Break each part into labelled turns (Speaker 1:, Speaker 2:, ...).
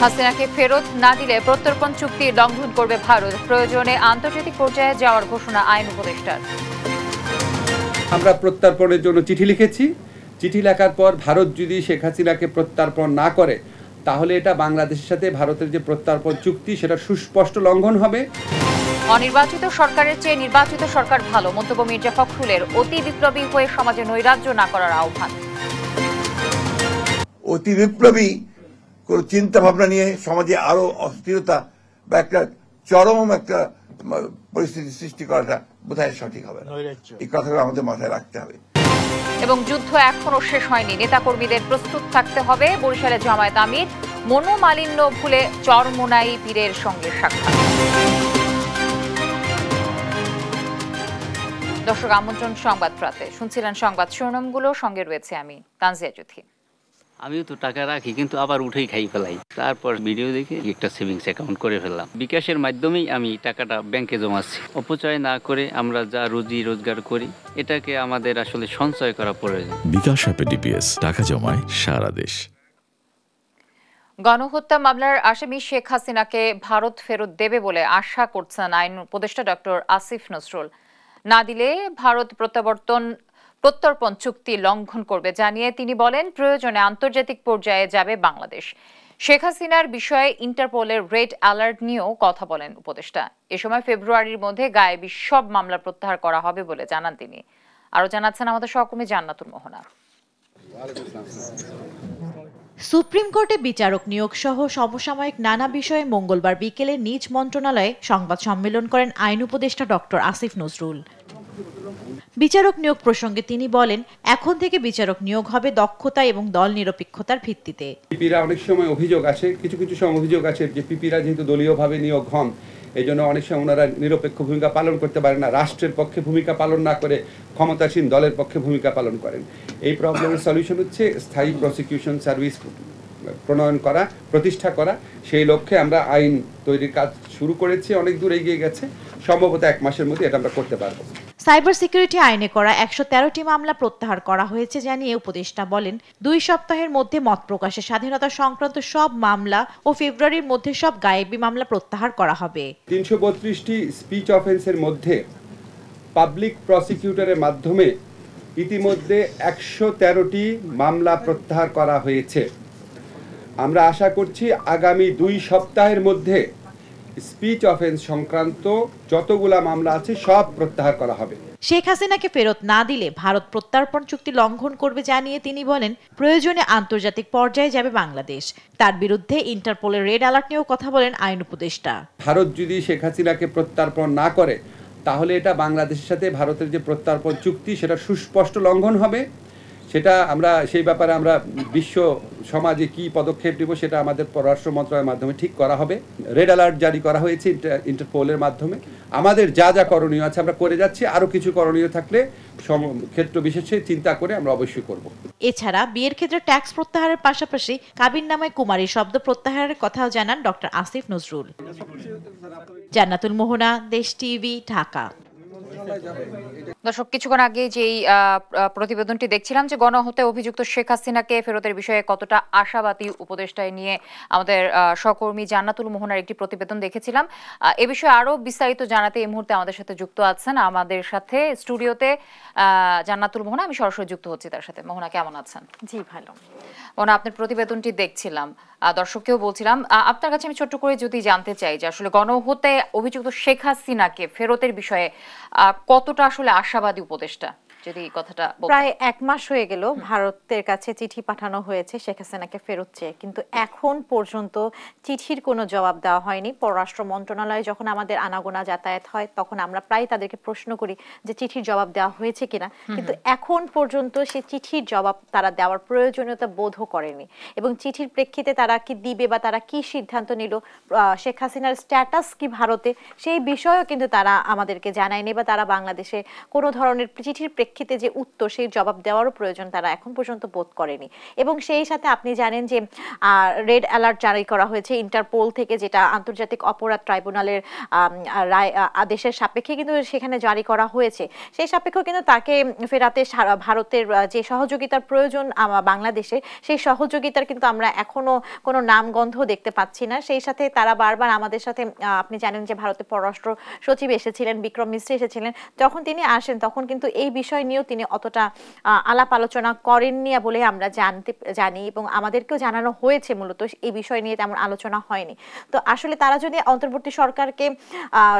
Speaker 1: হাসিনাকে ফেরত না দিলে প্রত্যর্পণ চুক্তি লঙ্ঘন করবে ভারত, প্রয়োজনে আন্তর্জাতিক পর্যায়ে যাওয়ার ঘোষণা আইন উপদেষ্টার।
Speaker 2: আমরা প্রত্যর্পণের জন্য চিঠি লিখেছি। চিঠি লেখার পর ভারত যদি শেখ হাসিনাকে প্রত্যর্পণ না করে তাহলে এটা বাংলাদেশের সাথে ভারতের যে প্রত্যর্পণ চুক্তি সেটা সুস্পষ্ট লঙ্ঘন হবে।
Speaker 1: অনির্বাচিত সরকারের চেয়ে নির্বাচিত সরকার ভালো, মন্তব্য মির্জা ফখরুলের। অতি বিপ্লবী হয়ে সমাজে নৈরাজ্য না করার আহ্বান।
Speaker 3: অতি বিপ্লবী কোন চিন্তা ভাবনা নিয়ে সমাজে আরো অস্থিরতা বা একটা চরম একটা পরিস্থিতি সৃষ্টি করাটা বোধহয় সঠিক হবে না। এই কথাগুলো আমাদের মাথায় রাখতে হবে।
Speaker 1: এবং যুদ্ধ এখনো শেষ হয়নি, নেতাকর্মীদের প্রস্তুত থাকতে হবে। বরিশালে জামায়াত আমির মনোমালিন্য ভুলে চরমোনাই পীরের সঙ্গে সাক্ষাৎ। দর্শক, আমন্ত্রণ সংবাদ প্রাতে। শুনছিলেন সংবাদ শিরোনামগুলো, সঙ্গে রয়েছে আমি তানজিয়া জুথি।
Speaker 4: আমিও তো টাকা রাখি কিন্তু আবার উঠেই খাই ফেলাই, তারপর ভিডিও দেখে একটা সেভিংস অ্যাকাউন্ট করে ফেললাম। বিকাশের মাধ্যমেই আমি টাকাটা ব্যাংকে জমাচ্ছি। অপচয় না করে আমরা যা রুজি রোজগার করি এটাকে আমাদের আসলে সঞ্চয় করা প্রয়োজন।
Speaker 5: বিকাশ অ্যাপে ডিপিএস, টাকা জমায় সারা দেশ।
Speaker 1: গণহত্যা মামলার আসামি শেখ হাসিনাকে ভারত ফেরত দেবে বলে আশা করছেন আইন উপদেষ্টা ডক্টর আসিফ নজরুল। না দিলে ভারত প্রত্যর্পণ চুক্তি লঙ্ঘন করবে জানিয়ে তিনি বলেন, প্রয়োজনে আন্তর্জাতিক পর্যায়ে যাবে বাংলাদেশ। শেখ হাসিনার বিষয়ে ইন্টারপোলের রেড অ্যালার্ট নিয়েও কথা বলেন উপদেষ্টা। এ সময় ফেব্রুয়ারির মধ্যে গায়েবী সব মামলা প্রত্যাহার করা হবে বলে জানান তিনি। আরো জানাচ্ছেন আমাদের সহকর্মী জান্নাতুল মোহনা।
Speaker 6: সুপ্রিম কোর্টে বিচারক নিয়োগ সহ সমসাময়িক নানা বিষয়ে মঙ্গলবার বিকেলে নিজ মন্ত্রণালয়ে সংবাদ সম্মেলন করেন আইন উপদেষ্টা ডক্টর আসিফ নজরুল। বিচারক নিয়োগ প্রসঙ্গে তিনি বলেন, এখন থেকে বিচারক নিয়োগ হবে দক্ষতা এবং দল নিরপেক্ষতার ভিত্তিতে।
Speaker 2: পিপিরা অনেক সময় অভিযোগ আসে, কিছু সময় অভিযোগ আসে যে পিপিরা যেহেতু দলীয়ভাবে নিয়োগ হন এই জন্য অনেক সময় ওনারা নিরপেক্ষ ভূমিকা পালন করতে পারে না, রাষ্ট্রের পক্ষে ভূমিকা পালন না করে ক্ষমতাসীন দলের পক্ষে ভূমিকা পালন করেন। এই প্রবলেমের সলিউশন হচ্ছে স্থায়ী প্রসিকিউশন সার্ভিস প্রণয়ন করা, প্রতিষ্ঠা করা। সেই লক্ষ্যে আমরা আইন তৈরির কাজ শুরু করেছি, অনেক দূর এগিয়ে গেছে। সম্ভবত 1 মাসের মধ্যে এটা আমরা করতে পারবো।
Speaker 6: সাইবার সিকিউরিটি আইনে করা 113টি মামলা প্রত্যাহার করা হয়েছে জানিয়ে উপদেষ্টা বলেন, 2 সপ্তাহের মধ্যে মত প্রকাশের স্বাধীনতা সংক্রান্ত সব মামলা ও ফেব্রুয়ারির মধ্যে সব গায়েবী মামলা প্রত্যাহার করা হবে।
Speaker 2: 332টি স্পিচ অফেন্সের মধ্যে পাবলিক প্রসিকিউটরের মাধ্যমে ইতিমধ্যে 113টি মামলা প্রত্যাহার করা হয়েছে। আমরা আশা করছি আগামী 2 সপ্তাহের মধ্যে স্পিচ অফেন্স সংক্রান্ত যতগুলা মামলা আছে সব প্রত্যাহার করা হবে।
Speaker 6: শেখ হাসিনাকে ফেরত না দিলে ভারত প্রত্যর্পণ চুক্তি লঙ্ঘন করবে জানিয়ে তিনি বলেন, প্রয়োজনে আন্তর্জাতিক পর্যায়ে যাবে বাংলাদেশ। তার বিরুদ্ধে ইন্টারপোলের রেড অ্যালার্ট নিয়েও কথা বলেন আইন উপদেষ্টা।
Speaker 2: ভারত যদি শেখ হাসিনাকে প্রত্যর্পণ না করে তাহলে এটা বাংলাদেশের সাথে ভারতের যে প্রত্যর্পণ চুক্তি সেটা সুস্পষ্ট লঙ্ঘন হবে। সেটা আমরা সেই ব্যাপারে আমরা বিশ্ব সমাজে কি পদক্ষেপ নেব সেটা আমাদের পররাষ্ট্র মন্ত্রণালয়ের মাধ্যমে ঠিক করা হবে। রেড অ্যালার্ট জারি করা হয়েছে ইন্টারপোলের মাধ্যমে। আমাদের যা যা করণীয় আছে আমরা করে যাচ্ছি, আরও কিছু করণীয় থাকলে ক্ষেত্র বিশেষে চিন্তা করে আমরা অবশ্যই করব।
Speaker 6: এছাড়া বিয়ের ক্ষেত্রে ট্যাক্স প্রত্যাহারের পাশাপাশি কাবিননামায় কুমারী শব্দ প্রত্যাহারের কথাও জানান ডক্টর আসিফ নজরুল। জান্নাতুল মোহনা, দেশ টিভি, ঢাকা।
Speaker 1: দর্শক, কিছুক্ষণ আগে যেই প্রতিবেদনটি দেখছিলাম যে গণহত্যায় অভিযুক্ত শেখ হাসিনাকে ফেরতের বিষয়ে কতটা আশাবাদী উপদেষ্টায় নিয়ে আমাদের সহকর্মী জান্নাতুল মোহনার একটি প্রতিবেদন দেখেছিলাম। এ বিষয়ে আরো বিস্তারিত জানাতে এই মুহূর্তে আমাদের সাথে যুক্ত আছেন আমাদের সাথে স্টুডিওতে জান্নাতুল মোহনা। আমি সরাসরি যুক্ত হচ্ছি তার সাথে। মোহনা, কেমন আছেন?
Speaker 7: জি ভালো।
Speaker 1: মোহনা, আপনার প্রতিবেদনটি দেখছিলাম, দর্শককেও বলছিলাম। আপনার কাছে আমি ছোট্ট করে যদি জানতে চাই যে আসলে গণহত্যায় অভিযুক্ত শেখ হাসিনাকে ফেরতের বিষয়ে কতটা আসলে আশাবাদী উপদেষ্টা, যদি কথাটা
Speaker 7: প্রায় 1 মাস হয়ে গেল ভারতের কাছে চিঠি পাঠানো হয়েছে শেখ হাসিনাকে ফেরত চেয়ে, কিন্তু এখন পর্যন্ত চিঠির কোনো জবাব দেওয়া হয়নি। পররাষ্ট্র মন্ত্রণালয়ে যখন আমাদের আনাগোনা যাতায়াত হয় তখন আমরা প্রায় তাদেরকে প্রশ্ন করি যে চিঠির জবাব দেওয়া হয়েছে কিনা, কিন্তু এখন পর্যন্ত সেই চিঠির জবাব তারা দেওয়ার প্রয়োজনীয়তা বোধও করেনি। এবং চিঠির প্রেক্ষিতে তারা কি দিবে বা তারা কি সিদ্ধান্ত নিল, শেখ হাসিনার স্ট্যাটাস কি ভারতে, সেই বিষয়েও কিন্তু তারা আমাদেরকে জানায়নি বা তারা বাংলাদেশে কোনো ধরনের চিঠির প্রেক্ষিতে প্রেক্ষিতে যে উত্তর, সেই জবাব দেওয়ারও প্রয়োজন তারা এখন পর্যন্ত বোধ করেনি। এবং সেই সাথে আপনি জানেন যে রেড অ্যালার্ট জারি করা হয়েছে ইন্টারপোল থেকে, যেটা আন্তর্জাতিক অপরাধ ট্রাইব্যুনালের রায় আদেশের সাপেক্ষে কিন্তু সেখানে জারি করা হয়েছে। সেই সাপেক্ষে কিন্তু তাকে ফেরাতে ভারতের যে সহযোগিতার প্রয়োজন বাংলাদেশে, সেই সহযোগিতার কিন্তু আমরা এখনো কোনো নামগন্ধ দেখতে পাচ্ছি না। সেই সাথে তারা বারবার আমাদের সাথে, আপনি জানেন যে ভারতের পররাষ্ট্র সচিব এসেছিলেন, বিক্রম মিশ্র এসেছিলেন, যখন তিনি আসেন তখন কিন্তু এই বিষয় নিয়েও তিনি অতটা আলাপ আলোচনা করেননি বলে আমরা জানি এবং আমাদেরকেও জানানো হয়েছে মূলত এই বিষয় নিয়ে তেমন আলোচনা হয়নি। তো আসলে তারা যদি অন্তর্বর্তী সরকারকে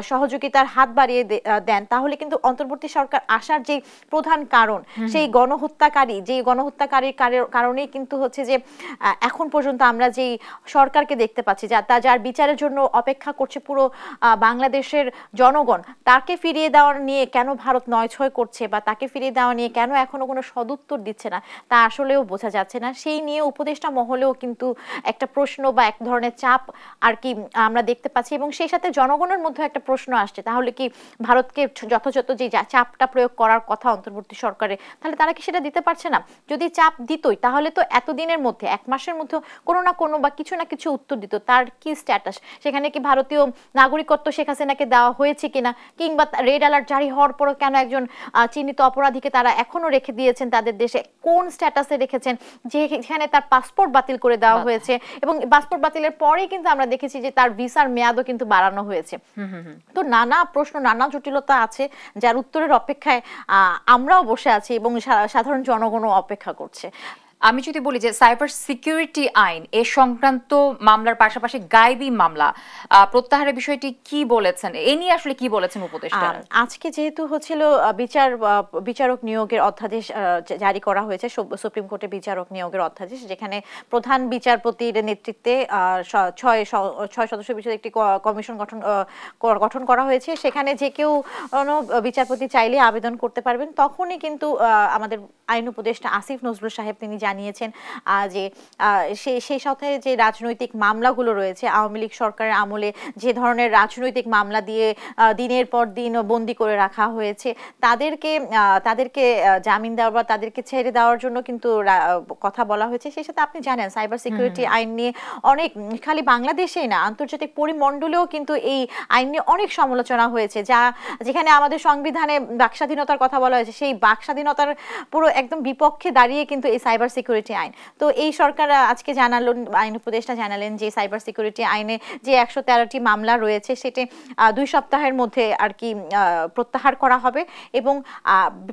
Speaker 7: সহযোগিতার হাত বাড়িয়ে দেন, তাহলে কিন্তু অন্তর্বর্তী সরকার আসার যে প্রধান কারণ, সেই গণহত্যাকারীর কারণেই কিন্তু হচ্ছে যে এখন পর্যন্ত আমরা যেই সরকারকে দেখতে পাচ্ছি, যার বিচারের জন্য অপেক্ষা করছে পুরো বাংলাদেশের জনগণ, তাকে ফিরিয়ে দেওয়ার নিয়ে কেন ভারত নয়ছয় করছে বা তাকে ফিরিয়ে দেওয়া নিয়ে কেন এখনো কোনো সদুত্তর দিচ্ছে না, তা আসলেও বোঝা যাচ্ছে না। সেই নিয়ে উপদেষ্টা মহলেও কিন্তু একটা প্রশ্ন বা এক ধরনের চাপ আর কি আমরা দেখতে পাচ্ছি এবং সেই সাথে জনগণের মধ্যে একটা প্রশ্ন আসছে, তাহলে কি ভারতকে যথাযথ যে চাপটা প্রয়োগ করার কথা অন্তর্বর্তী সরকারে, তাহলে তারা কি সেটা দিতে পারছে না? যদি চাপ দিতই তাহলে তো এতদিনের মধ্যে, 1 মাসের মধ্যে কোনো না কোনো বা কিছু না কিছু উত্তর দিত। তার কি স্ট্যাটাস, সেখানে কি ভারতীয় নাগরিকত্ব শেখ হাসিনাকে দেওয়া হয়েছে কিনা, কিংবা রেড অ্যালার্ট জারি হওয়ার পরও কেন একজন চিহ্নিত অপরাধীকে তারা এখনো রেখে দিয়েছেন তাদের দেশে, কোন স্ট্যাটাসে রেখেছেন, যেখানে তার পাসপোর্ট বাতিল করে দেওয়া হয়েছে এবং পাসপোর্ট বাতিলের পরেই কিন্তু আমরা দেখেছি যে তার ভিসার মেয়াদও কিন্তু বাড়ানো হয়েছে। তো নানা প্রশ্ন, নানা জটিলতা আছে যার উত্তরের অপেক্ষায় আমরাও বসে আছি এবং সাধারণ জনগণও অপেক্ষা করছে।
Speaker 1: আমি যদি বলি যে সাইবার সিকিউরিটি আইন এ সংক্রান্ত মামলার পাশাপাশি গায়েবী মামলা প্রত্যাহারের বিষয়টি কি বলেছেন, এ নিয়ে আসলে কি বলেছেন উপদেষ্টা?
Speaker 7: আজকে যেহেতু হচ্ছিল বিচারক নিয়োগের অধ্যাদেশ জারি করা হয়েছে, সুপ্রিম কোর্টে বিচারক নিয়োগের অধ্যাদেশ, যেখানে প্রধান বিচারপতির নেতৃত্বে 6 সদস্য বিশিষ্ট একটি কমিশন গঠন করা হয়েছে। সেখানে যে কেউ বিচারপতি চাইলে আবেদন করতে পারবেন। তখনই কিন্তু আমাদের আইন উপদেষ্টা আসিফ নজরুল সাহেব তিনি জানিয়েছেন যে সেই সাথে যে রাজনৈতিক মামলাগুলো রয়েছে, আওয়ামী লীগ সরকারের আমলে যে ধরনের রাজনৈতিক মামলা দিয়ে দিনের পর দিন বন্দী করে রাখা হয়েছে, তাদেরকে জামিন দেওয়া বা তাদেরকে ছেড়ে দেওয়ার জন্য কিন্তু কথা বলা হয়েছে। সেই সাথে আপনি জানেন সাইবার সিকিউরিটি আইন নিয়ে অনেক, খালি বাংলাদেশেই না, আন্তর্জাতিক পরিমণ্ডলেও কিন্তু এই আইন নিয়ে অনেক সমালোচনা হয়েছে, যেখানে আমাদের সংবিধানে বাকস্বাধীনতার কথা বলা হয়েছে, সেই বাকস্বাধীনতার পুরো একদম বিপক্ষে দাঁড়িয়ে কিন্তু এই সাইবার সিকিউরিটি আইন। তো এই সরকার আজকে জানালেন, আইন উপদেষ্টা জানালেন যে সাইবার সিকিউরিটি আইনে যে 113টি মামলা রয়েছে সেটি 2 সপ্তাহের মধ্যে আর কি প্রত্যাহার করা হবে এবং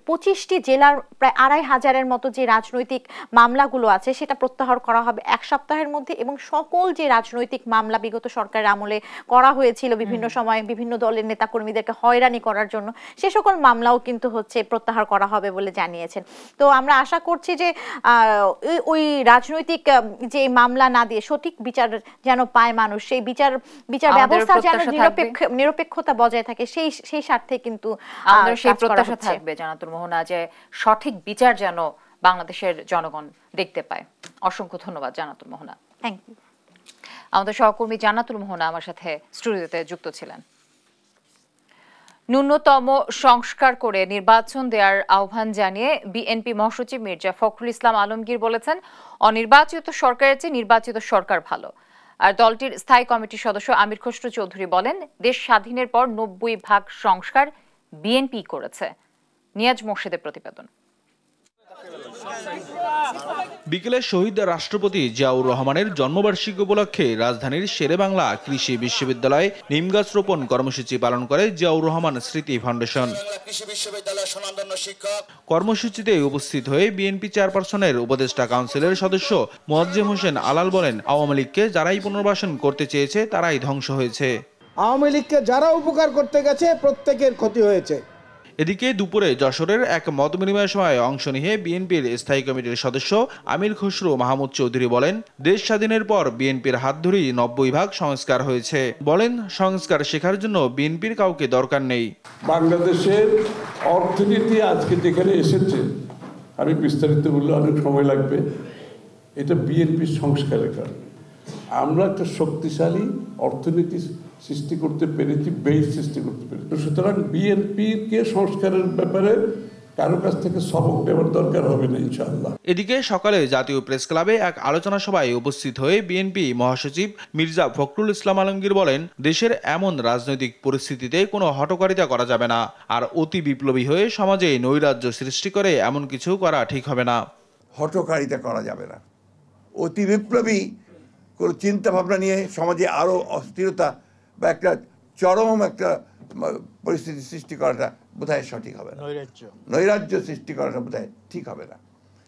Speaker 7: 25টি জেলার প্রায় 2500-এর মতো যে রাজনৈতিক মামলাগুলো আছে সেটা প্রত্যাহার করা হবে 1 সপ্তাহের মধ্যে। এবং সকল যে রাজনৈতিক মামলা বিগত সরকারের আমলে করা হয়েছিল বিভিন্ন সময় বিভিন্ন দলের নেতাকর্মীদেরকে হয়রানি করার জন্য, সে সকল মামলাও কিন্তু হচ্ছে প্রত্যাহার করা হবে বলে জানিয়েছেন। তো আমরা আশা করছি যে ওই রাজনৈতিক যে মামলা না দিয়ে সঠিক বিচার যেন পায় মানুষ, সেই বিচার ব্যবস্থা যেন নিরপেক্ষতা বজায় থাকে, সেই স্বার্থে কিন্তু
Speaker 1: আমাদের সেই প্রত্যাশা থাকবে জানাতুল মোহনা যে সঠিক বিচার যেন বাংলাদেশের জনগণ দেখতে পায়। অসংখ্য ধন্যবাদ জানাতুল মোহনা।
Speaker 7: Thank you.
Speaker 1: আমাদের সহকর্মী জানাতুল মোহনা আমার সাথে স্টুডিওতে যুক্ত ছিলেন। ন্যূনতম সংস্কার করে নির্বাচন দেওয়ার আহ্বান জানিয়ে বিএনপি মহাসচিব মির্জা ফখরুল ইসলাম আলমগীর বলেছেন, অনির্বাচিত সরকারের চেয়ে নির্বাচিত সরকার ভালো। আর দলটির স্থায়ী কমিটির সদস্য আমির খসরু চৌধুরী বলেন, দেশ স্বাধীনের পর 90% সংস্কার বিএনপি করেছে। নিয়াজ মোর্শেদের প্রতিবেদন।
Speaker 8: বিকেলে শহীদ রাষ্ট্রপতি জিয়াউর রহমানের জন্মবার্ষিকী উপলক্ষে রাজধানীর শেরেবাংলা কৃষি বিশ্ববিদ্যালয়ে নিমগাছ রোপণ কর্মসূচি পালন করে জিয়াউর রহমান স্মৃতি ফাউন্ডেশন। কর্মসূচিতে উপস্থিত হয়ে বিএনপি চেয়ারপারসনের উপদেষ্টা কাউন্সিলের সদস্য মোয়াজ্জেম হোসেন আলাল বলেন, আওয়ামী লীগকে যারাই পুনর্বাসন করতে চেয়েছে তারাই ধ্বংস হয়েছে।
Speaker 9: আওয়ামী লীগকে যারা উপকার করতে গেছে প্রত্যেকের ক্ষতি হয়েছে।
Speaker 8: এদিকে দুপুরে যশোরের এক মত বিনিময় সভায় অংশ নিয়ে বিএনপির স্থায়ী কমিটির সদস্য আমির খসরু মাহমুদ চৌধুরী বলেন, দেশ স্বাধীনের পর বিএনপির হাত ধরেই 90% সংস্কার হয়েছে। বলেন, সংস্কার শেখার জন্য বিএনপির কাউকে দরকার নেই।
Speaker 10: বাংলাদেশের অর্থনীতি আজকে যেখানে এসেছে, আমি বিস্তারিত বললে অনেক সময় লাগবে, এটা বিএনপির সংস্কারের কারণে। আমরা একটা শক্তিশালী অর্থনীতি সৃষ্টি করতে পেরেছি, বেস সৃষ্টি করতে পেরেছি। সুতরাং বিএনপিকে সংস্কারের ব্যাপারে কারো কাছ থেকে সবক নেওয়ার দরকার হবে না ইনশাআল্লাহ।
Speaker 8: এদিকে সকালে জাতীয় প্রেস ক্লাবে এক আলোচনা সভায় উপস্থিত হয়ে বিএনপি মহাসচিব মির্জা ফখরুল ইসলাম আলমগীর বলেন, দেশের এমন রাজনৈতিক পরিস্থিতিতে কোনো হঠকারিতা করা যাবে না, আর অতি বিপ্লবী হয়ে সমাজে নৈরাজ্য সৃষ্টি করে এমন কিছু করা ঠিক হবে না।
Speaker 3: হঠকারিতা করা যাবে না, অতি বিপ্লবী কোনো চিন্তা ভাবনা নিয়ে সমাজে আরো অস্থিরতা বা একটা চরম একটা পরিস্থিতি সৃষ্টি করাটা বোধহয় সঠিক হবে না, নৈরাজ্য সৃষ্টি করাটা বোধহয় ঠিক হবে না।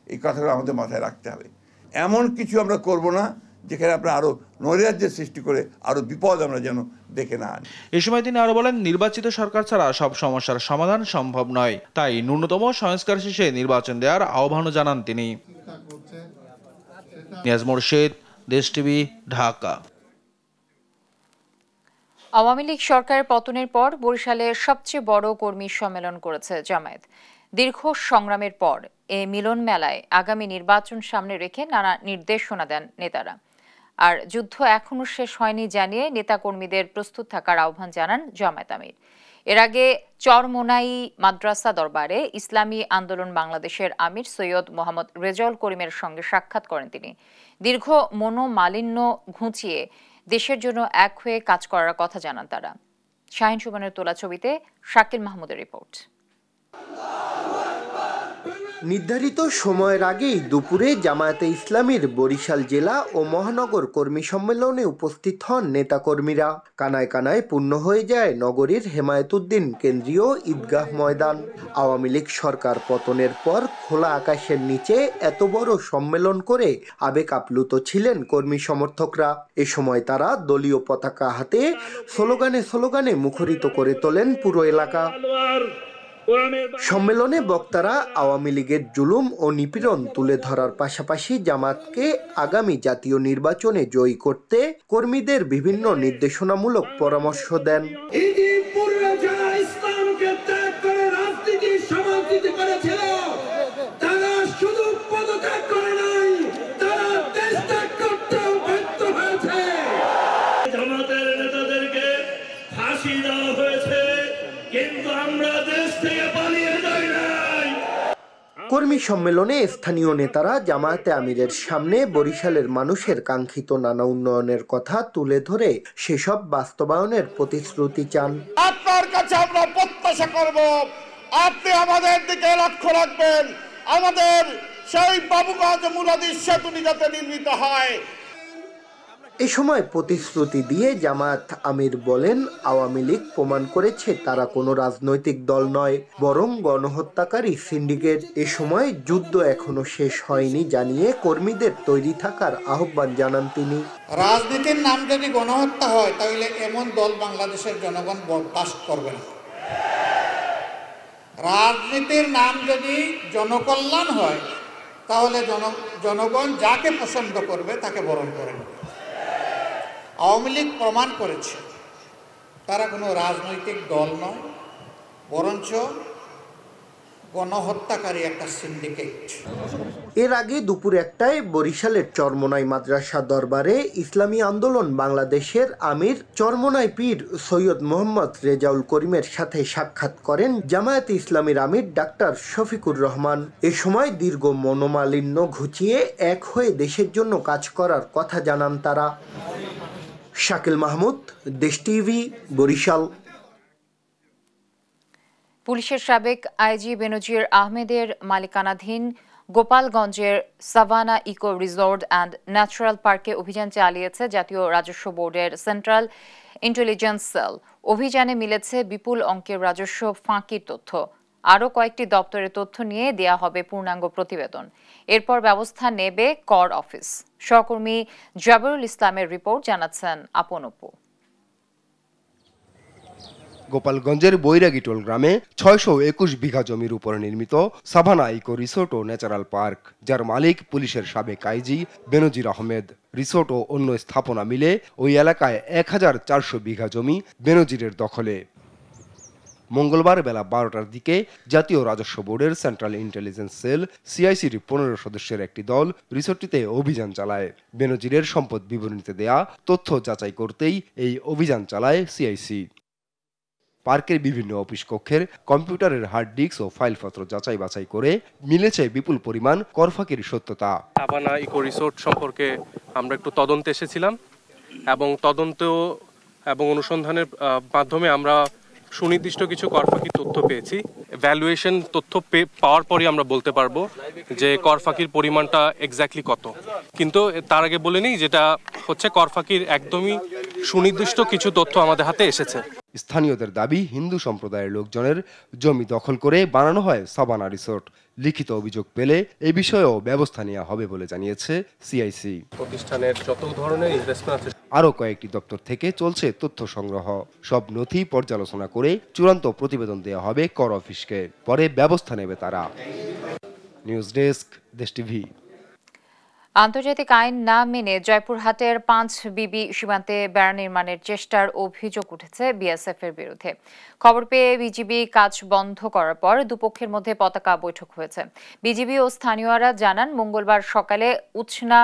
Speaker 3: এই কথাগুলো আমাদের মাথায় রাখতে হবে। এমন কিছু আমরা করব না যেখানে আমরা আরো নৈরাজ্যের সৃষ্টি করে আরো বিপদ আমরা যেন দেখে না আনি।
Speaker 8: এ সময় তিনি আরো বলেন, নির্বাচিত সরকার ছাড়া সব সমস্যার সমাধান সম্ভব নয়, তাই ন্যূনতম সংস্কার শেষে নির্বাচন দেওয়ার আহ্বানও জানান তিনি। নিয়াজ মোরশেদ, দেশ টিভি, ঢাকা।
Speaker 1: আওয়ামী লীগ সরকারের পতনের পর বরিশালে সবচেয়ে বড় কর্মী সম্মেলন করেছে জামায়াত। দীর্ঘ সংগ্রামের পর এই মিলন মেলায় আগামী নির্বাচন সামনে রেখে নানা নির্দেশনা দেন নেতারা। আর যুদ্ধ এখনো শেষ হয়নি জানিয়ে নেতাকর্মীদের প্রস্তুত থাকার আহ্বান জানান জামায়াত আমির। এর আগে চরমোনাই মাদ্রাসা দরবারে ইসলামী আন্দোলন বাংলাদেশের আমির সৈয়দ মোহাম্মদ রেজাউল করিমের সঙ্গে সাক্ষাৎ করেন তিনি। দীর্ঘ মনোমালিন্য ঘুচিয়ে দেশের জন্য এক হয়ে কাজ করার কথা জানান তারা। শাহিন সুমনের তোলা ছবিতে শাকিল মাহমুদের রিপোর্ট।
Speaker 11: নির্ধারিত সময়ের আগেই দুপুরে জামায়াতে ইসলামীর বরিশাল জেলা ও মহানগর কর্মী সম্মেলনে উপস্থিত হন নেতাকর্মীরা। কানায় কানায় পূর্ণ হয়ে যায় নগরীর হেমায়েতুদ্দিন কেন্দ্রীয় ঈদগাহ ময়দান। আওয়ামী লীগ সরকার পতনের পর খোলা আকাশের নিচে এত বড় সম্মেলন করে আবেগ আপ্লুত ছিলেন কর্মী সমর্থকরা। এ সময় তারা দলীয় পতাকা হাতে স্লোগানে মুখরিত করে তোলেন পুরো এলাকা। সম্মেলনে বক্তারা আওয়ামী লীগের জুলুম ও নিপীড়ন তুলে ধরার পাশাপাশি জামাতকে আগামী জাতীয় নির্বাচনে জয়ী করতে কর্মীদের বিভিন্ন নির্দেশনামূলক পরামর্শ দেন। কর্মী সম্মেলনে স্থানীয় নেতারা জামায়াতে আমিরের সামনে বরিশালের মানুষের কাঙ্ক্ষিত নানা উন্নয়নের কথা তুলে ধরে সেসব বাস্তবায়নের প্রতিশ্রুতি চান।
Speaker 9: আপনার কাছে আমরা প্রত্যাশা করব, আপনি আমাদের দিকে লক্ষ্য রাখবেন, আমাদের সেই বাবুগঞ্জ মুরাদি সেতুটি যাতে নির্মিত হয়।
Speaker 11: এ সময় প্রতিশ্রুতি দিয়ে জামায়াত আমির বলেন, আওয়ামী লীগ প্রমাণ করেছে তারা কোনো রাজনৈতিক দল নয়, বরং গণহত্যাকারী সিন্ডিকেট। এ সময় যুদ্ধ এখনো শেষ হয়নি জানিয়ে কর্মীদের তৈরি থাকার আহ্বান জানান তিনি।
Speaker 12: রাজনীতির নাম যদি গণহত্যা হয় তাহলে এমন দল বাংলাদেশের জনগণ বরদাস্ত করবে না। রাজনীতির নাম যদি জনকল্যাণ হয় তাহলে জনগণ যাকে পছন্দ করবে তাকে বরণ করে নেবে। আওয়ামী লীগ প্রমাণ করেছে তারা কোনো রাজনৈতিক দল নয়, বরঞ্চ গণহত্যাকারী একটা সিন্ডিকেট।
Speaker 11: এর আগে দুপুর 1টায় বরিশালের চরমোনাই মাদ্রাসা দরবারে ইসলামী আন্দোলন বাংলাদেশের আমির চরমোনাই পীর সৈয়দ মোহাম্মদ রেজাউল করিমের সাথে সাক্ষাৎ করেন জামায়াতে ইসলামীর আমির ডাক্তার শফিকুর রহমান। এ সময় দীর্ঘ মনোমালিন্য ঘুচিয়ে এক হয়ে দেশের জন্য কাজ করার কথা জানান তারা। শাকিল মাহমুদ, দেশ টিভি, বরিশাল।
Speaker 1: পুলিশের সাবেক আইজি বেনজির আহমেদের মালিকানাধীন গোপালগঞ্জের Savanna eco resort and natural পার্কে অভিযান চালিয়েছে জাতীয় রাজস্ব বোর্ডের সেন্ট্রাল ইন্টেলিজেন্স সেল। অভিযানে মিলেছে বিপুল অঙ্কের রাজস্ব ফাঁকির তথ্য। আরও কয়েকটি দপ্তরের তথ্য নিয়ে দেয়া হবে পূর্ণাঙ্গ প্রতিবেদন। এরপর ব্যবস্থা নেবে কর অফিস। সহকর্মী জাবরুল ইসলামের রিপোর্ট, জানাচ্ছেন আপন অপু।
Speaker 13: গোপালগঞ্জের বৈরাগীটোল গ্রামে 621 বিঘা জমির উপর নির্মিত সাভানা ইকো রিসোর্ট ও ন্যাচারাল পার্ক, যার মালিক পুলিশের সাবেক আইজি বেনজির আহমেদ। রিসোর্ট ও অন্য স্থাপনা মিলে ওই এলাকায় 1400 বিঘা জমি বেনজিরের দখলে। মঙ্গলবার বেলা 12টার দিকে জাতীয় রাজস্ব বোর্ডের সেন্ট্রাল ইন্টেলিজেন্স সেল সিআইসির 15 সদস্যের একটি দল রিসোর্টটিতে অভিযান চালায়। বেনজিরের সম্পদ বিবরণীতে দেয়া তথ্য যাচাই করতেই এই অভিযান চালায় সিআইসি। পার্কের বিভিন্ন অফিস কক্ষের কম্পিউটারের হার্ড ডিস্ক ও ফাইলপত্র যাচাই বাছাই করে মিলেছে বিপুল পরিমাণ কর ফাঁকির সত্যতা।
Speaker 14: সাভানা ইকো রিসোর্ট সম্পর্কে আমরা একটু তদন্তে এসেছিলাম এবং তদন্ত এবং অনুসন্ধানের মাধ্যমে আমরা সুনির্দিষ্ট কিছু কর ফাঁকির তথ্য পেয়েছি। ভ্যালুয়েশন তথ্য পাওয়ার পরই আমরা বলতে পারবো যে কর ফাঁকির পরিমাণটা এক্স্যাক্টলি কত। কিন্তু তার আগে বলে নিই, যেটা হচ্ছে কর ফাঁকির একদমই সুনির্দিষ্ট কিছু তথ্য আমাদের হাতে এসেছে।
Speaker 13: স্থানীয়দের দাবি, হিন্দু সম্প্রদায়ের লোকজনের জমি দখল করে বানানো হয় সাভানা রিসোর্ট। লিখিত অভিযোগ পেলে এ বিষয়েও ব্যবস্থা নেওয়া হবে বলে জানিয়েছে সিআইসি।
Speaker 14: প্রতিষ্ঠানের যত ধরনের ইনভেস্টমেন্ট আছে
Speaker 13: আরও কয়েকটি দপ্তর থেকে চলছে তথ্য সংগ্রহ। সব নথি পর্যালোচনা করে চূড়ান্ত প্রতিবেদন দেওয়া হবে কর অফিসকে, পরে ব্যবস্থা নেবে তারা। নিউজ ডেস্ক, দেশ টিভি।
Speaker 1: আন্তর্জাতিক আইন না মেনে জয়পুরহাটের 5 বিবি সীমান্তে বেড়া নির্মাণের চেষ্টার অভিযোগ উঠেছে বিএসএফ এর বিরুদ্ধে। খবর পেয়ে বিজিবি কাজ বন্ধ করার পর দুপক্ষের মধ্যে পতাকা বৈঠক হয়েছে। বিজিবি ও স্থানীয়রা জানান, মঙ্গলবার সকালে উছনা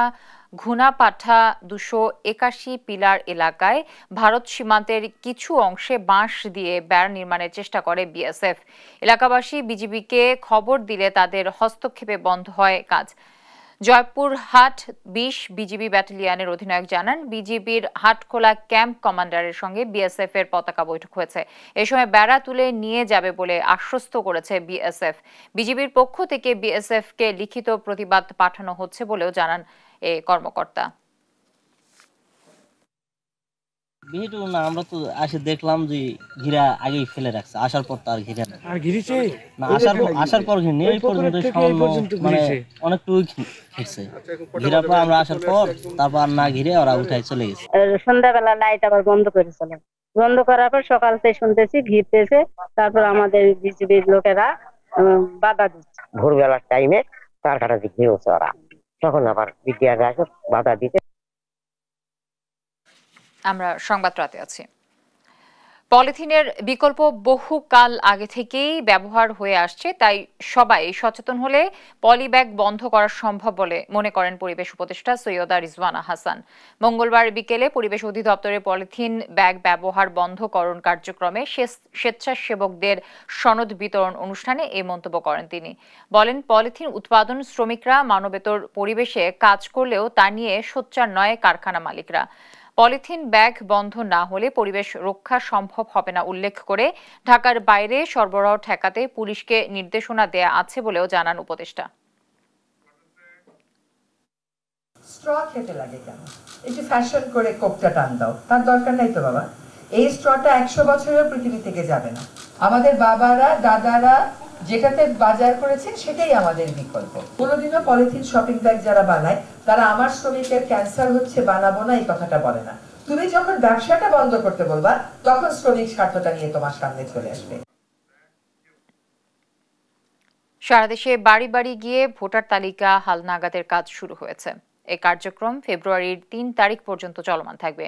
Speaker 1: ঘুনাপাঠা 281 পিলার এলাকায় ভারত সীমান্তের কিছু অংশে বাঁশ দিয়ে বেড়া নির্মাণের চেষ্টা করে বিএসএফ। এলাকাবাসী বিজিবিকে খবর দিলে তাদের হস্তক্ষেপে বন্ধ হয় কাজ। জয়পুরহাট 20 বিজিবি ব্যাটালিয়নের অধিনায়ক জানান, বিজিবির হাটখোলা ক্যাম্প কমান্ডারের সঙ্গে বিএসএফ এর পতাকা বৈঠক হয়েছে। এ সময় বেড়া তুলে নিয়ে যাবে বলে আশ্বস্ত করেছে বিএসএফ। বিজিবির পক্ষ থেকে বিএসএফ কে লিখিত প্রতিবাদ পাঠানো হচ্ছে বলেও জানান এই কর্মকর্তা।
Speaker 15: বিহিটুকু না, আমরা তো আসে দেখলাম যে ঘিরা আগেই ফেলে রাখছে, আসার পর তো আর ঘিরা না। আর ঘিরেছে না, আসার পর ঘিরে এই পর্যন্ত মানে অনেকটুকু ঘিরছে। ঘিরার পর আমরা আসার পর তারপর আর না ঘিরে ওরা উঠাই চলে গেছে।
Speaker 16: সন্ধ্যাবেলা লাইট আবার বন্ধ করেছিল, বন্ধ করার পর সকাল থেকে শুনতেছি ঘিরতেছে। তারপর আমাদের বিজিবির লোকেরা বাধা দিচ্ছে। ভোরবেলার টাইমে তার কাটা দিয়ে ঘিরেছে ওরা, তখন আবার বিডিআররা এসে বাধা দিতে।
Speaker 1: আমরা সংবাদ রাতে আছি। পলিথিনের বিকল্প বহুকাল আগে থেকেই ব্যবহার হয়ে আসছে, তাই সবাই সচেতন হলে পলি ব্যাগ বন্ধ করা সম্ভব বলে মনে করেন পরিবেশ উপদেষ্টা সৈয়দা রিজওয়ানা হাসান। মঙ্গলবার বিকেলে পরিবেশ অধিদপ্তরের পলিথিন ব্যাগ ব্যবহার বন্ধকরণ কার্যক্রমে স্বেচ্ছাসেবকদের সনদ বিতরণ অনুষ্ঠানে এই মন্তব্য করেন তিনি। বলেন, পলিথিন উৎপাদন শ্রমিকরা মানবেতর পরিবেশে কাজ করলেও তা নিয়ে সোচ্চার নয় কারখানা মালিকরা। পলিথিন ব্যাগ বন্ধ না হলে পরিবেশ রক্ষা সম্ভব হবে না উল্লেখ করে ঢাকার বাইরে সরবরাহ ঠেকাতে পুলিশকে নির্দেশনা দেয়া আছে বলেও জানান উপদেষ্টা।
Speaker 17: স্ট্র খেতে লাগে কেন? একটু ফ্যাশন করে কোকটা টান দাও, তার দরকার নাই তো বাবা। এই স্ট্রটা 100 বছরের পৃথিবী থেকে যাবে না। আমাদের বাবারা দাদারা যেটাতে বাজার করেছেন সেটাই আমাদের বিকল্প। কোনোদিনও পলিথিন শপিং ব্যাগ যারা বানায় তারা আমার শ্রমিকের ক্যান্সার হচ্ছে বানাবো না এই কথাটা বলে না। তুমি যখন ব্যবসাটা বন্ধ করতে বলবা তখন শ্রমিক স্বার্থটা নিয়ে তোমার সামনে চলে আসবে।
Speaker 1: সারা দেশে বাড়ি বাড়ি গিয়ে ভোটার তালিকা হালনাগাদের কাজ শুরু হয়েছে। এই কার্যক্রম ফেব্রুয়ারির 3 তারিখ পর্যন্ত চলমান থাকবে।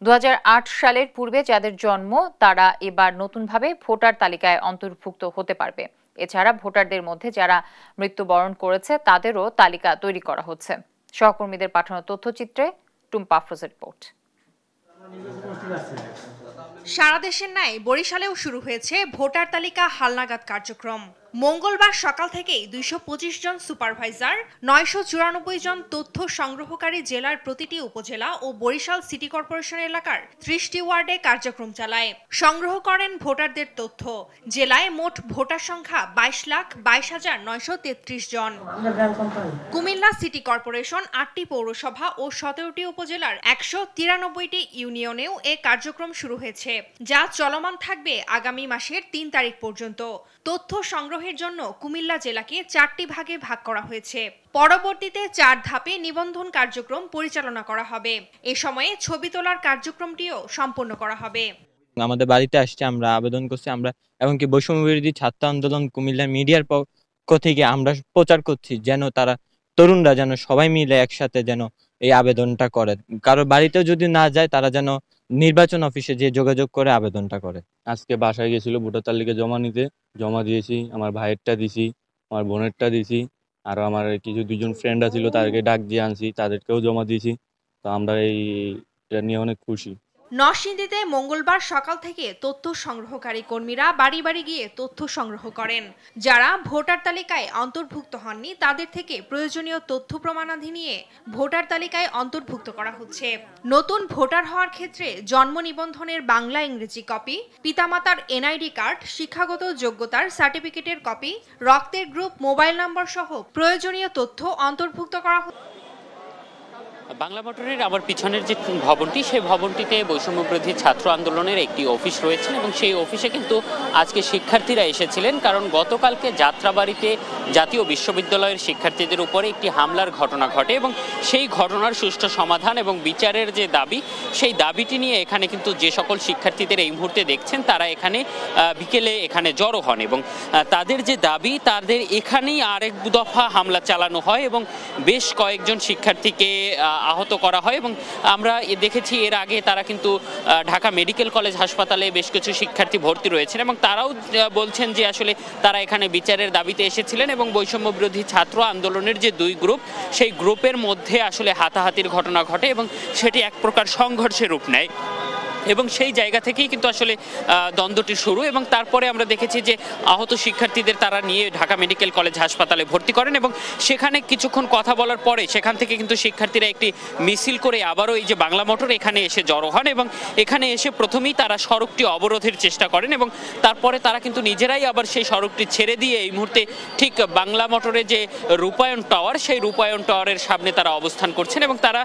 Speaker 1: 2008 সালের পূর্বে যাদের জন্ম তারা এবার নতুনভাবে ভোটার তালিকায় অন্তর্ভুক্ত হতে পারবে। এছাড়া ভোটারদের মধ্যে যারা মৃত্যুবরণ করেছে তাদেরও তালিকা তৈরি করা হচ্ছে। সহকর্মীদের পাঠানো তথ্যচিত্রে টুম্পা আফরোজের রিপোর্ট।
Speaker 18: সারা দেশের ন্যায় বরিশালেও শুরু হয়েছে ভোটার তালিকা হালনাগাদ কার্যক্রম। মঙ্গলবার সকাল থেকেই 225 জন সুপারভাইজার, 994 জন তথ্য সংগ্রহকারী জেলার প্রতিটি উপজেলা ও বরিশাল সিটি কর্পোরেশন এলাকার 30টি ওয়ার্ডে কার্যক্রম চালায়। সংগ্রহ করেন ভোটারদের তথ্য। জেলায় মোট ভোটার সংখ্যা 22,22,933 জন। কুমিল্লা সিটি কর্পোরেশন 8টি পৌরসভা ও 17টি উপজেলার 193টি ইউনিয়নেও এ কার্যক্রম শুরু হয়েছে, যা চলমান থাকবে আগামী মাসের 3 তারিখ পর্যন্ত। তথ্য সংগ্রহের জন্য কুমিল্লা জেলাকে 4টি ভাগে ভাগ করা হয়েছে। পরবর্তীতে 4 ধাপে নিবন্ধন কার্যক্রম পরিচালনা করা হবে। এ সময়ে ছবি তোলার কার্যক্রমটিও সম্পন্ন করা হবে।
Speaker 19: আমাদের বাড়িতে আসছে, আমরা আবেদন করছি, আমরা এমনকি বৈষম্য বিরোধী ছাত্র আন্দোলন কুমিল্লা মিডিয়ার পক্ষ থেকে আমরা প্রচার করছি যেন তারা তরুণরা যেন সবাই মিলে একসাথে যেন এই আবেদনটা করে। কারো বাড়িতেও যদি না যায় তারা যেন নির্বাচন অফিসে যে যোগাযোগ করে আবেদনটা করে।
Speaker 20: আজকে বাসায় গেছিল ভোটার তালিকা জমা নিতে, জমা দিয়েছি। আমার ভাইয়েরটা দিছি, আমার বোনেরটা দিছি, আরও আমার কিছু 2জন ফ্রেন্ড ছিল তাদেরকে ডাক দিয়ে আনছি, তাদেরকেও জমা দিয়েছি। তো আমরা এটা নিয়ে অনেক খুশি।
Speaker 18: নরসিংদীতে মঙ্গলবার সকাল থেকে তথ্য সংগ্রহকারী কর্মীরা বাড়ি বাড়ি গিয়ে তথ্য সংগ্রহ করেন। যারা ভোটার তালিকায় অন্তর্ভুক্ত হননি তাদের থেকে প্রয়োজনীয় তথ্য প্রমাণাদি নিয়ে ভোটার তালিকায় অন্তর্ভুক্ত করা হচ্ছে। নতুন ভোটার হওয়ার ক্ষেত্রে জন্ম নিবন্ধনের বাংলা ইংরেজি কপি, পিতামাতার এনআইডি কার্ড, শিক্ষাগত যোগ্যতার সার্টিফিকেটের কপি, রক্তের গ্রুপ, মোবাইল নম্বর সহ প্রয়োজনীয় তথ্য অন্তর্ভুক্ত করা হচ্ছে।
Speaker 21: বাংলা মোটরের আমার পিছনের যে ভবনটি, সেই ভবনটিতে বৈষম্যবিরোধী ছাত্র আন্দোলনের একটি অফিস রয়েছে এবং সেই অফিসে কিন্তু আজকে শিক্ষার্থীরা এসেছিলেন, কারণ গতকালকে যাত্রাবাড়িতে জাতীয় বিশ্ববিদ্যালয়ের শিক্ষার্থীদের উপরে একটি হামলার ঘটনা ঘটে এবং সেই ঘটনার সুষ্ঠু সমাধান এবং বিচারের যে দাবি, সেই দাবিটি নিয়ে এখানে কিন্তু যে সকল শিক্ষার্থীদের এই মুহূর্তে দেখছেন তারা এখানে বিকেলে এখানে জড়ো হন এবং তাদের যে দাবি, তাদের এখানেই আরেক দফা হামলা চালানো হয় এবং বেশ কয়েকজন শিক্ষার্থীকে আহত করা হয় এবং আমরা দেখেছি এর আগে তারা কিন্তু ঢাকা মেডিকেল কলেজ হাসপাতালে বেশ কিছু শিক্ষার্থী ভর্তি রয়েছেন এবং তারাও বলছেন যে আসলে তারা এখানে বিচারের দাবিতে এসেছিলেন এবং বৈষম্য বিরোধী ছাত্র আন্দোলনের যে দুই গ্রুপ, সেই গ্রুপের মধ্যে আসলে হাতাহাতির ঘটনা ঘটে এবং সেটি এক প্রকার সংঘর্ষের রূপ নেয় এবং সেই জায়গা থেকেই কিন্তু আসলে দ্বন্দ্বটি শুরু এবং তারপরে আমরা দেখেছি যে আহত শিক্ষার্থীদের তারা নিয়ে ঢাকা মেডিকেল কলেজ হাসপাতালে ভর্তি করেন এবং সেখানে কিছুক্ষণ কথা বলার পরে সেখান থেকে কিন্তু শিক্ষার্থীরা একটি মিছিল করে আবারও এই যে বাংলা মোটর এখানে এসে জড়ো হন এবং এখানে এসে প্রথমেই তারা সড়কটি অবরোধের চেষ্টা করেন এবং তারপরে তারা কিন্তু নিজেরাই আবার সেই সড়কটি ছেড়ে দিয়ে এই মুহূর্তে ঠিক বাংলা মোটরের যে রূপায়ণ টাওয়ার, সেই রূপায়ণ টাওয়ারের সামনে তারা অবস্থান করছেন এবং তারা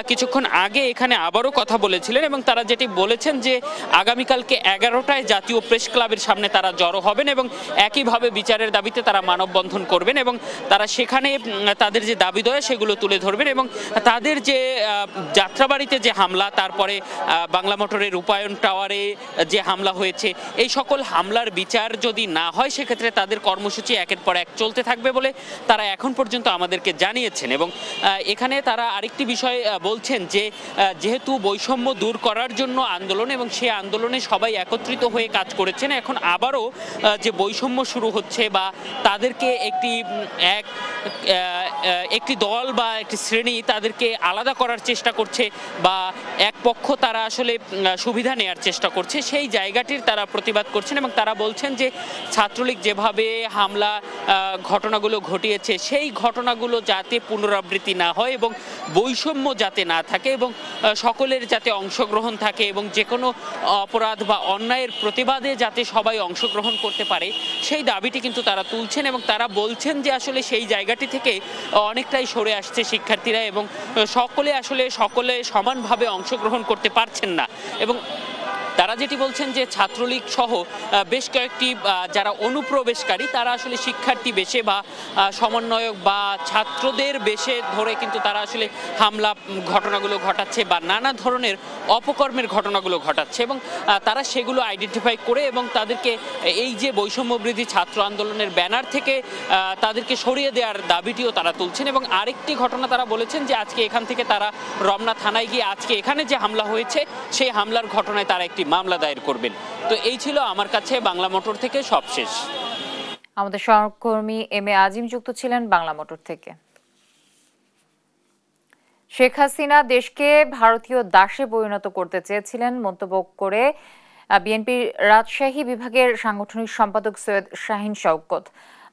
Speaker 21: কিছুক্ষণ আগে এখানে আবারও কথা বলেছিলেন এবং তারা যেটি বলেছেন যে আগামীকালকে 11টায় জাতীয় প্রেস ক্লাবের সামনে তারা জড়ো হবেন এবং একইভাবে বিচারের দাবিতে তারা মানববন্ধন করবেন এবং তারা সেখানে তাদের যে দাবি দয়া সেগুলো তুলে ধরবেন এবং তাদের যে যাত্রাবাড়িতে যে হামলা, তারপরে বাংলা মোটরের রূপায়ণ টাওয়ারে যে হামলা হয়েছে, এই সকল হামলার বিচার যদি না হয় সেক্ষেত্রে তাদের কর্মসূচি একের পর এক চলতে থাকবে বলে তারা এখন পর্যন্ত আমাদেরকে জানিয়েছেন এবং এখানে তারা আরেকটি বিষয় বলছেন যে যেহেতু বৈষম্য দূর করার জন্য আন্দোলন এবং সেই আন্দোলনে সবাই একত্রিত হয়ে কাজ করেছেন, এখন আবারও যে বৈষম্য শুরু হচ্ছে বা তাদেরকে একটি দল বা একটি শ্রেণী তাদেরকে আলাদা করার চেষ্টা করছে বা এক পক্ষ তারা আসলে সুবিধা নেয়ার চেষ্টা করছে, সেই জায়গাটির তারা প্রতিবাদ করছেন এবং তারা বলছেন যে ছাত্রলীগ যেভাবে হামলা ঘটনাগুলো ঘটিয়েছে সেই ঘটনাগুলো যাতে পুনরাবৃত্তি না হয় এবং বৈষম্য যাতে না থাকে এবং সকলের যাতে অংশগ্রহণ থাকে এবং যে কোনো অপরাধ বা অন্যায়ের প্রতিবাদে যাতে সবাই অংশগ্রহণ করতে পারে, সেই দাবিটি কিন্তু তারা তুলছেন এবং তারা বলছেন যে আসলে সেই জায়গাটি থেকে অনেকটাই সরে আসছে শিক্ষার্থীরা এবং সকলে সমানভাবে অংশগ্রহণ করতে পারছেন না এবং তারা যেটি বলছেন যে ছাত্রলীগ সহ বেশ কয়েকটি যারা অনুপ্রবেশকারী তারা আসলে শিক্ষার্থী বেশে বা সমন্বয়ক বা ছাত্রদের বেশে ধরে কিন্তু তারা আসলে হামলা ঘটনাগুলো ঘটাচ্ছে বা নানা ধরনের অপকর্মের ঘটনাগুলো ঘটাচ্ছে এবং তারা সেগুলো আইডেন্টিফাই করে এবং তাদেরকে এই যে বৈষম্য বিরোধী ছাত্র আন্দোলনের ব্যানার থেকে তাদেরকে সরিয়ে দেওয়ার দাবিটিও তারা তুলছেন এবং আরেকটি ঘটনা তারা বলেছেন যে আজকে এখান থেকে তারা রমনা থানায় গিয়ে আজকে এখানে যে হামলা হয়েছে সেই হামলার ঘটনায় তারা একটি মামলা দায়ের করবেন। তো এই ছিল আমার কাছে বাংলা মোটর থেকে সবশেষ।
Speaker 1: আমাদের সহকর্মী এম এ আজিম যুক্ত ছিলেন বাংলা মোটর থেকে। শেখ হাসিনা দেশকে ভারতীয় দাসে পরিণত করতে চেয়েছিলেন মন্তব্য করে বিএনপির রাজশাহী বিভাগের সাংগঠনিক সম্পাদক সৈয়দ শাহিন শওকত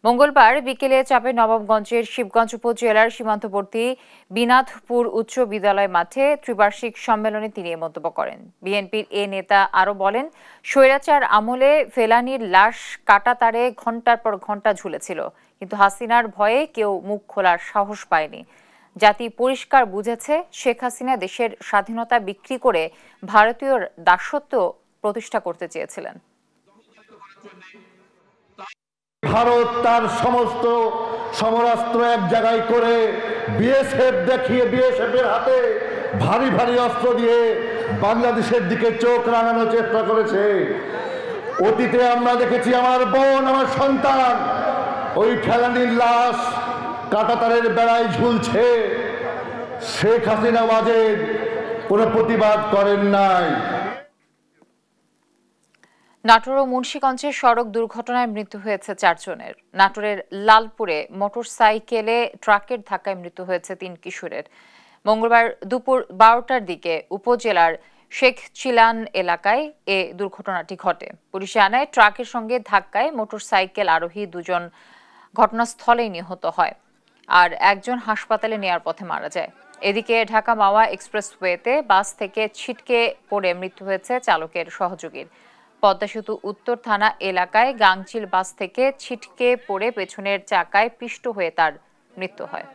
Speaker 1: মঙ্গলবার বিকেলে চাঁপাইনবাবগঞ্জের শিবগঞ্জ উপজেলার সীমান্তবর্তী বিনাথপুর উচ্চ বিদ্যালয় মাঠে ত্রিবার্ষিক সম্মেলনে তিনি এ মন্তব্য করেন। বিএনপির এ নেতা আরও বলেন, স্বৈরাচার আমলে ফেলানীর লাশ কাঁটাতারে ঘণ্টার পর ঘণ্টা ঝুলেছিল, কিন্তু হাসিনার ভয়ে কেউ মুখ খোলার সাহস পায়নি। জাতি পরিষ্কার বুঝেছে শেখ হাসিনা দেশের স্বাধীনতা বিক্রি করে ভারতীয় দাসত্ব প্রতিষ্ঠা করতে চেয়েছিলেন।
Speaker 22: ভারত তার সমস্ত সমরাস্ত্র এক জায়গায় করে বিএসএফ দেখিয়ে বিএসএফের হাতে ভারী ভারী অস্ত্র দিয়ে বাংলাদেশের দিকে চোখ রাঙানোর চেষ্টা করেছে। অতীতে আমরা দেখেছি আমার বোন, আমার সন্তান ওই ফেলানীর লাশ কাঁটাতারের বেড়ায় ঝুলছে। শেখ হাসিনা ওয়াজেদ কোনো প্রতিবাদ করেন নাই।
Speaker 1: নাটোর ও মুন্সিগঞ্জে সড়ক দুর্ঘটনায় মৃত্যু হয়েছে 4 জনের। নাটোরের লালপুরে মোটরসাইকেলে ট্রাকের ধাক্কায় মৃত্যু হয়েছে 3 কিশোরের। মঙ্গলবার দুপুর 12টার দিকে উপজেলার শেখ চিলান এলাকায় এ দুর্ঘটনাটি ঘটে। পুলিশ জানায় ট্রাকের সঙ্গে ধাক্কায় মোটরসাইকেল আরোহী দুজন ঘটনাস্থলেই নিহত হয় আর একজন হাসপাতালে নেয়ার পথে মারা যায়। এদিকে ঢাকা মাওয়া এক্সপ্রেসওয়েতে বাস থেকে ছিটকে পড়ে মৃত্যু হয়েছে চালকের সহযোগীর। পদ্মা সেতু উত্তর থানা এলাকায় গাংচিল বাস থেকে ছিটকে পড়ে পেছনের চাকায় পিষ্ট হয়ে তার মৃত্যু হয়।